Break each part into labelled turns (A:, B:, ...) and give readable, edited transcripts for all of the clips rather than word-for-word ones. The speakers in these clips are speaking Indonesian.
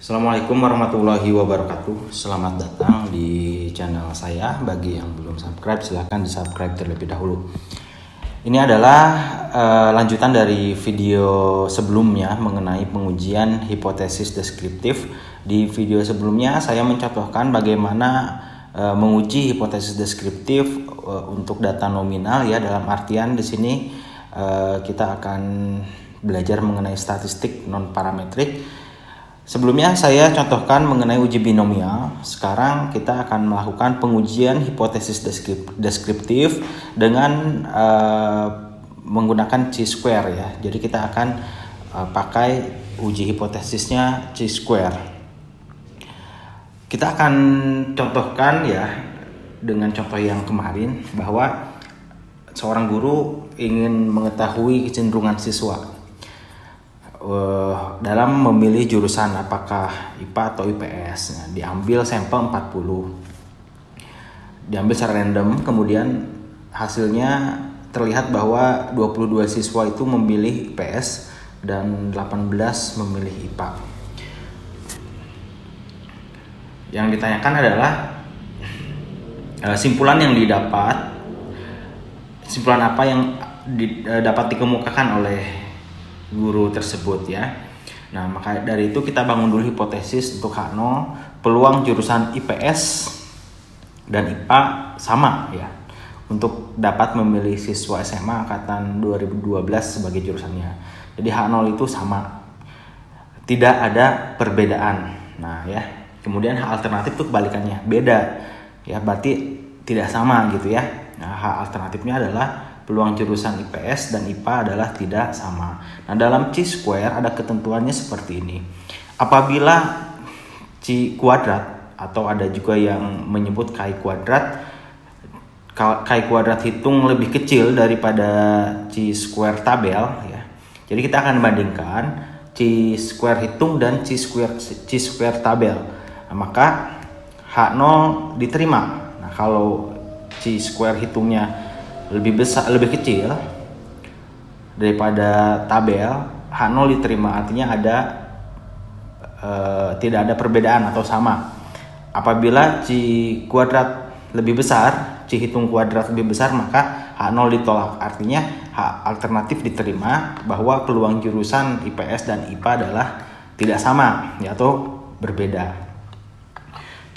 A: Assalamualaikum warahmatullahi wabarakatuh. Selamat datang di channel saya. Bagi yang belum subscribe, silahkan di subscribe terlebih dahulu. Ini adalah lanjutan dari video sebelumnya mengenai pengujian hipotesis deskriptif. Di video sebelumnya saya mencontohkan bagaimana menguji hipotesis deskriptif untuk data nominal, ya, dalam artian di sini kita akan belajar mengenai statistik non parametrik. Sebelumnya saya contohkan mengenai uji binomial. Sekarang kita akan melakukan pengujian hipotesis deskriptif dengan menggunakan chi-square, ya. Jadi kita akan pakai uji hipotesisnya chi-square. Kita akan contohkan, ya, dengan contoh yang kemarin bahwa seorang guru ingin mengetahui kecenderungan siswa dalam memilih jurusan, apakah IPA atau IPS. Nah, diambil sampel 40, diambil secara random, kemudian hasilnya terlihat bahwa 22 siswa itu memilih IPS dan 18 memilih IPA. Yang ditanyakan adalah simpulan yang didapat, simpulan apa yang dapat dikemukakan oleh guru tersebut, ya. Nah, maka dari itu kita bangun dulu hipotesis untuk H0, peluang jurusan IPS dan IPA sama, ya, untuk dapat memilih siswa SMA angkatan 2012 sebagai jurusannya. Jadi H0 itu sama, tidak ada perbedaan. Nah, ya, kemudian H alternatif itu kebalikannya, beda, ya, berarti tidak sama gitu, ya. Nah, H alternatifnya adalah peluang jurusan IPS dan IPA adalah tidak sama. Nah, dalam chi-square ada ketentuannya seperti ini. Apabila chi kuadrat, atau ada juga yang menyebut chi kuadrat hitung lebih kecil daripada chi-square tabel, ya. Jadi kita akan bandingkan chi-square hitung dan chi-square tabel. Nah, maka H0 diterima. Nah, kalau chi-square hitungnya lebih besar, lebih kecil daripada tabel, H0 diterima, artinya tidak ada perbedaan atau sama. Apabila chi kuadrat lebih besar, chi hitung kuadrat lebih besar, maka H0 ditolak, artinya H alternatif diterima bahwa peluang jurusan IPS dan IPA adalah tidak sama, ya, atau berbeda.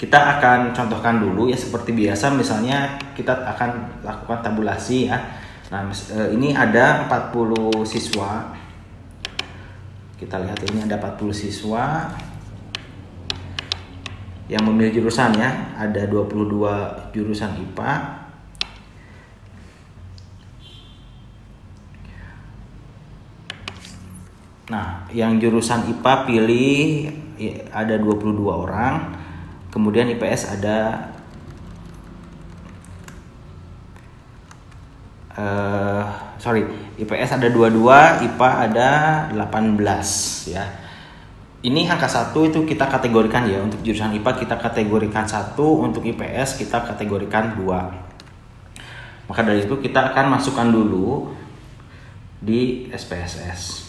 A: Kita akan contohkan dulu, ya, seperti biasa. Misalnya kita akan lakukan tabulasi, ya. Nah, ini ada 40 siswa. Kita lihat, ini ada 40 siswa yang memilih jurusan, ya. Ada 22 jurusan IPA. Nah, yang jurusan IPA pilih, ya, ada 22 orang. Kemudian IPS ada IPS ada 22, IPA ada 18, ya. Ini angka 1 itu kita kategorikan, ya, untuk jurusan IPA kita kategorikan 1, untuk IPS kita kategorikan 2. Maka dari itu kita akan masukkan dulu di SPSS.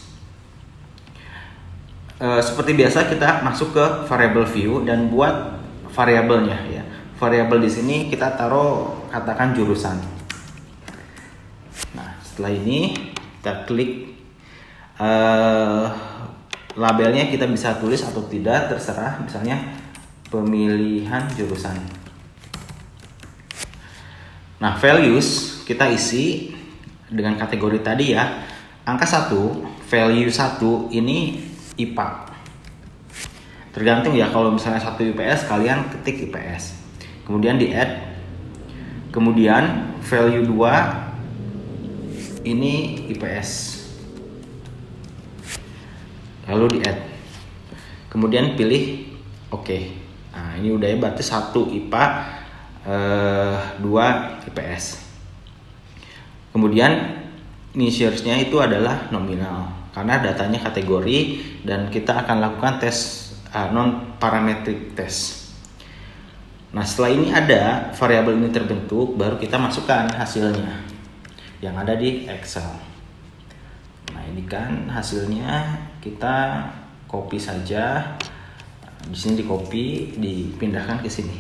A: Seperti biasa kita masuk ke variable view dan buat variabelnya, ya. Variabel di sini kita taruh, katakan jurusan. Nah, setelah ini kita klik labelnya, kita bisa tulis atau tidak, terserah. Misalnya pemilihan jurusan. Nah, values kita isi dengan kategori tadi, ya. Angka 1, value 1 ini IPA. Tergantung, ya, kalau misalnya 1 IPS kalian ketik IPS, kemudian di add, kemudian value 2 ini IPS, lalu di add, kemudian pilih OK. Nah, ini udah, ya, berarti 1 IPA, 2 IPS. Kemudian initials-nya itu adalah nominal karena datanya kategori, dan kita akan lakukan tes non parametric test. Nah, setelah ini ada variabel ini terbentuk, baru kita masukkan hasilnya yang ada di Excel. Nah, ini kan hasilnya, kita copy saja. Di sini di copy, dipindahkan ke sini,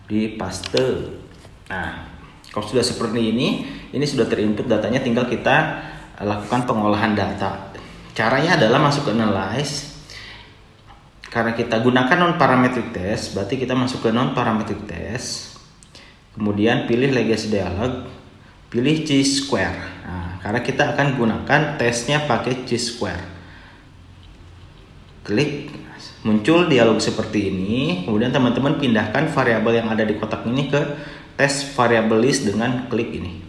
A: di paste. Nah, kalau sudah seperti ini sudah terinput datanya, tinggal kita lakukan pengolahan data. Caranya adalah masuk ke analyze. Karena kita gunakan non-parametric test, berarti kita masuk ke non-parametric test. Kemudian pilih legacy dialog, pilih chi-square. Nah, karena kita akan gunakan tesnya pakai chi-square. Klik, muncul dialog seperti ini. Kemudian teman-teman pindahkan variabel yang ada di kotak ini ke test variable list dengan klik ini.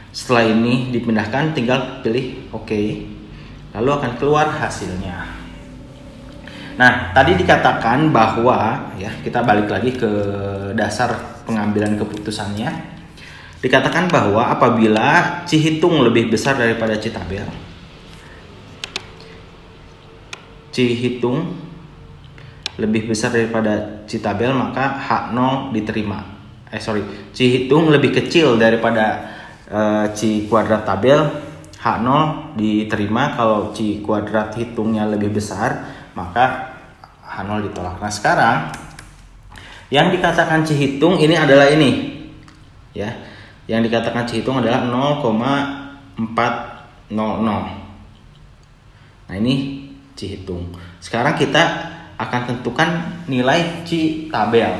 A: Setelah ini dipindahkan, tinggal pilih OK. Lalu akan keluar hasilnya. Nah, tadi dikatakan bahwa, ya, kita balik lagi ke dasar pengambilan keputusannya. Dikatakan bahwa apabila Cihitung lebih besar daripada Citabel, Cihitung lebih besar daripada Citabel, maka H0 diterima. Cihitung lebih kecil daripada Ci kuadrat tabel, H0 diterima. Kalau Ci kuadrat hitungnya lebih besar, maka H0 ditolak. Nah, sekarang yang dikatakan Cihitung ini adalah ini, ya. Yang dikatakan Cihitung adalah 0,400. Nah, ini Cihitung. Sekarang kita akan tentukan nilai Citabel.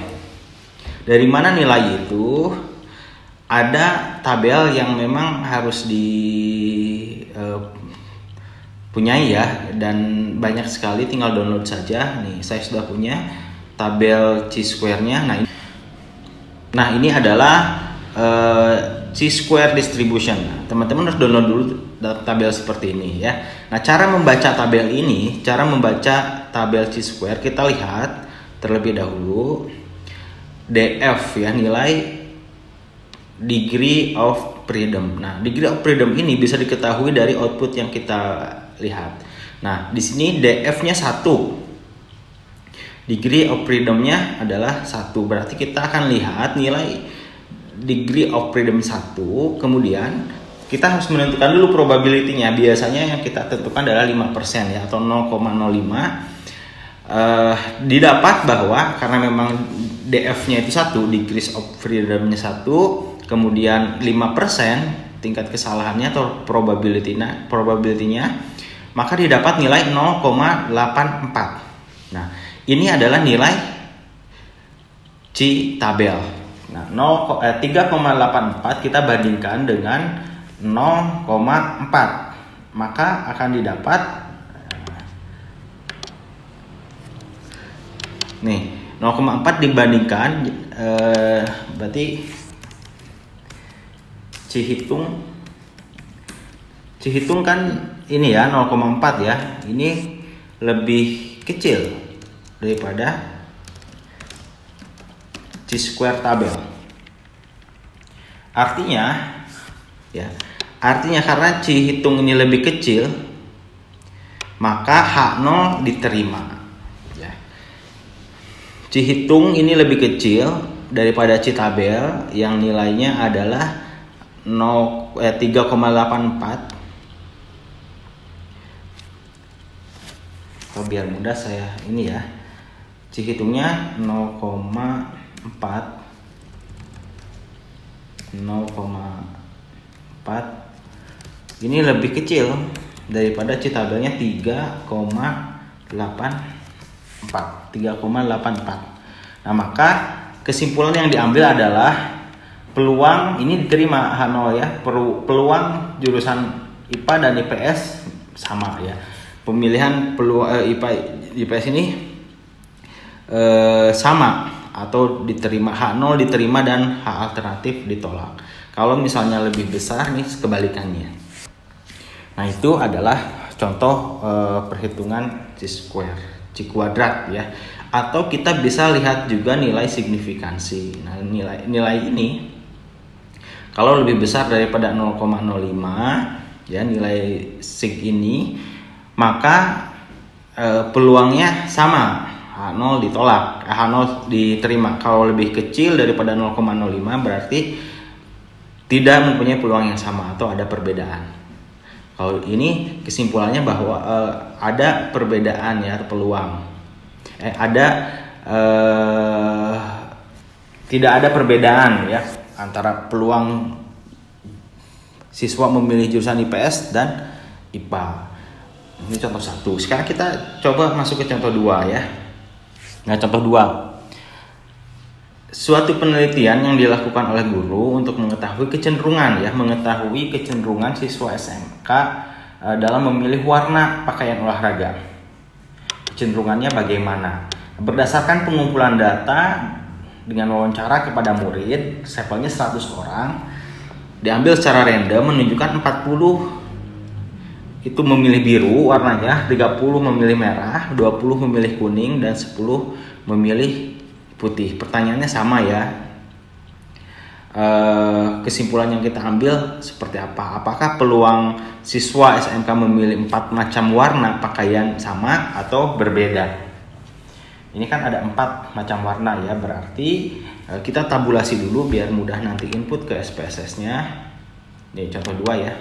A: Dari mana nilai itu? Ada tabel yang memang harus punyai, ya, dan banyak sekali, tinggal download saja. Nih, saya sudah punya tabel chi-square-nya. Nah, ini adalah chi-square distribution. Teman-teman harus download dulu tabel seperti ini, ya. Nah, cara membaca tabel ini, cara membaca tabel chi-square, kita lihat terlebih dahulu DF, ya, nilai degree of freedom. Nah, degree of freedom ini bisa diketahui dari output yang kita lihat. Nah, di sini DF-nya 1. Degree of freedom-nya adalah 1. Berarti kita akan lihat nilai degree of freedom 1. Kemudian kita harus menentukan dulu probability-nya. Biasanya yang kita tentukan adalah 5%, ya, atau 0,05. Didapat bahwa karena memang DF-nya itu 1, degree of freedom-nya 1, kemudian 5% tingkat kesalahannya atau probability-nya, maka didapat nilai 0,84. Nah, ini adalah nilai Citabel. Nah, 3,84 kita bandingkan dengan 0,4, maka akan didapat nih 0,4 dibandingkan berarti Cihitung kan ini, ya, 0,4, ya. Ini lebih kecil daripada chi-square tabel. Artinya karena Cihitung ini lebih kecil, maka H0 diterima, ya. Cihitung ini lebih kecil daripada Citabel yang nilainya adalah 3,84. Atau biar mudah saya ini, ya, Cihitungnya 0,4. Ini lebih kecil daripada Citabelnya 3,84. Nah, maka kesimpulan yang diambil adalah peluang ini diterima H0, ya. Peluang jurusan IPA dan IPS sama, ya. Pemilihan peluang IPS ini sama, atau diterima H0 diterima dan H alternatif ditolak. Kalau misalnya lebih besar, nih kebalikannya. Nah, itu adalah contoh perhitungan chi-square, chi kuadrat, ya. Atau kita bisa lihat juga nilai signifikansi. Nah, nilai ini kalau lebih besar daripada 0,05, ya, nilai sig ini, maka peluangnya sama, H0 ditolak, H0 diterima. Kalau lebih kecil daripada 0,05 berarti tidak mempunyai peluang yang sama atau ada perbedaan. Kalau ini kesimpulannya bahwa ada perbedaan ya, peluang. Tidak ada perbedaan ya antara peluang siswa memilih jurusan IPS dan IPA. Ini contoh 1. Sekarang kita coba masuk ke contoh 2 ya. Nah, contoh 2. Suatu penelitian yang dilakukan oleh guru untuk mengetahui kecenderungan siswa SMK dalam memilih warna pakaian olahraga. Kecenderungannya bagaimana? Berdasarkan pengumpulan data dengan wawancara kepada murid, sampelnya 100 orang, diambil secara random, menunjukkan 40 itu memilih biru warnanya, 30 memilih merah, 20 memilih kuning, dan 10 memilih putih. Pertanyaannya sama ya. Kesimpulan yang kita ambil seperti apa? Apakah peluang siswa SMK memilih 4 macam warna pakaian sama atau berbeda? Ini kan ada 4 macam warna ya, berarti kita tabulasi dulu biar mudah nanti input ke SPSS-nya. Ini contoh 2 ya.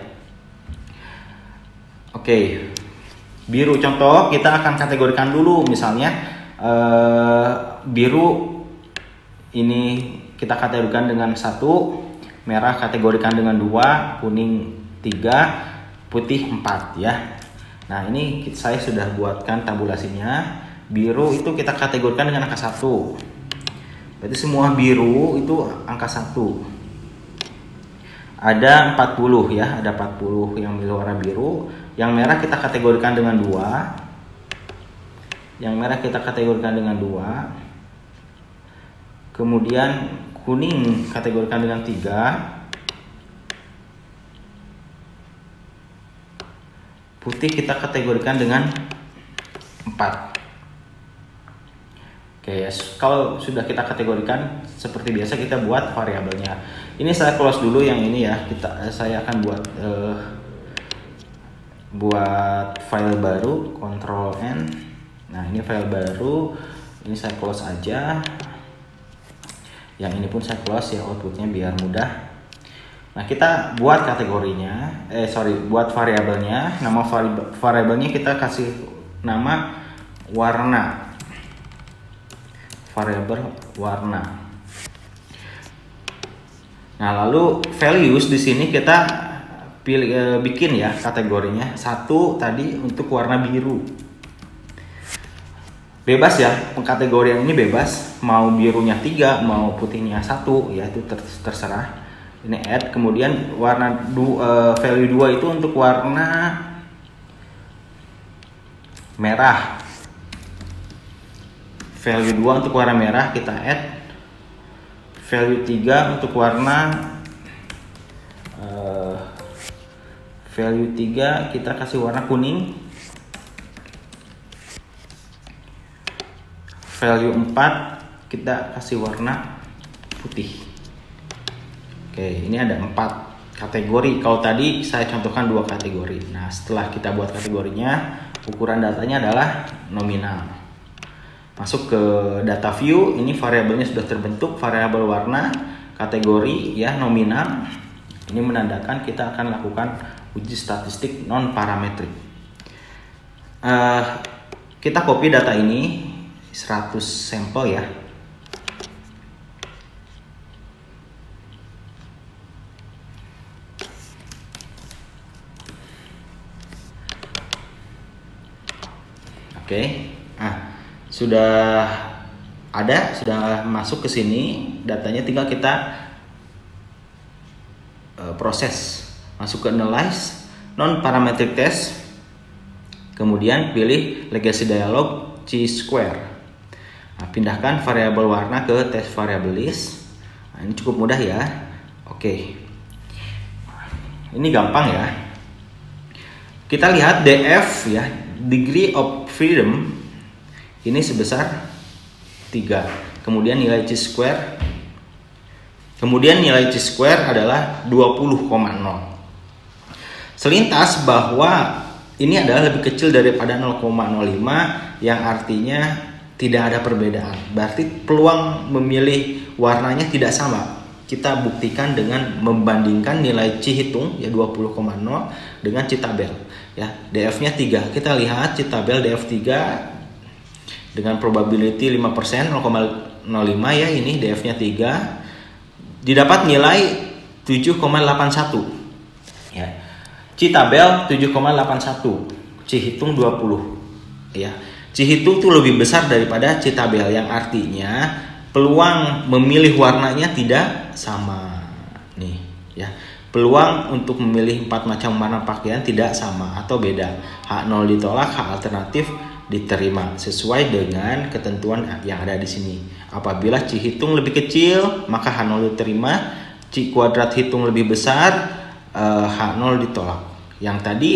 A: Oke, biru contoh kita akan kategorikan dulu, misalnya biru ini kita kategorikan dengan 1, merah kategorikan dengan 2, kuning 3, putih 4 ya. Nah, ini saya sudah buatkan tabulasinya. Biru itu kita kategorikan dengan angka 1. Berarti semua biru itu angka 1. Ada 40 ya, ada 40 yang milih warna biru. Yang merah kita kategorikan dengan 2. Kemudian kuning kategorikan dengan 3. Putih kita kategorikan dengan 4. Oke, kalau sudah kita kategorikan seperti biasa kita buat variabelnya. Ini saya close dulu yang ini ya. Saya akan buat file baru, Ctrl N. Nah, ini file baru. Ini saya close aja. Yang ini pun saya close ya, outputnya biar mudah. Nah, kita buat kategorinya, buat variabelnya. Nama variabelnya kita kasih nama warna. Variabel warna. Nah, lalu values di sini kita bikin ya kategorinya. 1 tadi untuk warna biru. Bebas ya, pengkategorian ini bebas. Mau birunya 3, mau putihnya 1, ya itu terserah. Ini add, kemudian warna value 2 itu untuk warna merah. Value 2 untuk warna merah kita add. Value 3 untuk warna value 3 kita kasih warna kuning. Value 4 kita kasih warna putih. Oke, ini ada 4 kategori. Kalau tadi saya contohkan 2 kategori. Nah, setelah kita buat kategorinya, ukuran datanya adalah nominal. Masuk ke data view, ini variabelnya sudah terbentuk, variabel warna, kategori ya, nominal. Ini menandakan kita akan lakukan uji statistik non parametrik. Kita copy data ini 100 sampel ya. Oke. Sudah masuk ke sini, datanya tinggal kita proses. Masuk ke analyze, non parametric test, kemudian pilih legacy dialog chi-square. Nah, pindahkan variabel warna ke test variable list. Nah, ini cukup mudah ya. Oke, ini gampang ya. Kita lihat DF ya, degree of freedom ini sebesar 3. Kemudian nilai chi-square. Kemudian nilai chi-square adalah 20,0. Selintas bahwa ini adalah lebih kecil daripada 0,05 yang artinya tidak ada perbedaan. Berarti peluang memilih warnanya tidak sama. kita buktikan dengan membandingkan nilai Cihitung ya 20,0 dengan Citabel ya. DF-nya 3. Kita lihat Citabel DF 3 dengan probability 5%, 0,05 ya, ini DF-nya 3. Didapat nilai 7,81 ya. Citabel 7,81, Cihitung 20 ya. Cihitung tuh lebih besar daripada Citabel, yang artinya peluang memilih warnanya tidak sama nih ya. Peluang untuk memilih 4 macam warna pakaian tidak sama atau beda. H0 ditolak, H alternatif diterima sesuai dengan ketentuan yang ada di sini. Apabila Cihitung lebih kecil, maka H0 diterima. Ci kuadrat Hitung lebih besar, H0 ditolak. Yang tadi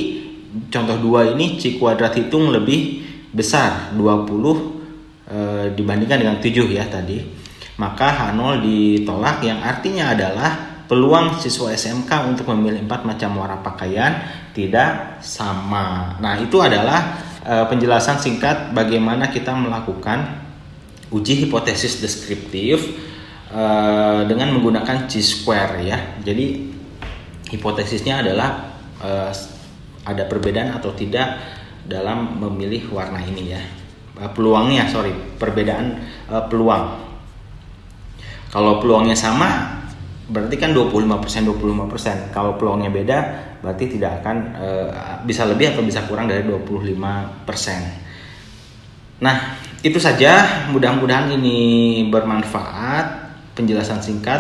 A: contoh 2 ini Ci kuadrat Hitung lebih besar 20 dibandingkan dengan 7 ya tadi, maka H0 ditolak, yang artinya adalah peluang siswa SMK untuk memilih 4 macam warna pakaian tidak sama. Nah, itu adalah penjelasan singkat bagaimana kita melakukan uji hipotesis deskriptif dengan menggunakan chi-square ya. Jadi hipotesisnya adalah ada perbedaan atau tidak dalam memilih warna ini ya. Perbedaan peluang. Kalau peluangnya sama berarti kan 25%. Kalau peluangnya beda berarti tidak akan bisa lebih atau bisa kurang dari 25%. Nah, itu saja, mudah-mudahan ini bermanfaat. Penjelasan singkat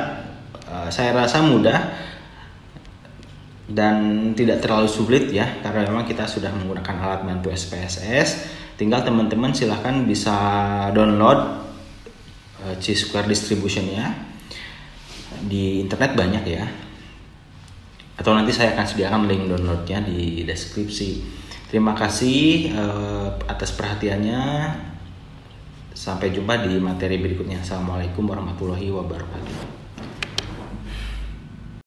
A: saya rasa mudah dan tidak terlalu sulit ya, karena memang kita sudah menggunakan alat bantu SPSS. Tinggal teman-teman silahkan bisa download chi-square distribution-nya di internet, banyak ya, atau nanti saya akan sediakan link downloadnya di deskripsi. Terima kasih atas perhatiannya. Sampai jumpa di materi berikutnya. Assalamualaikum warahmatullahi wabarakatuh.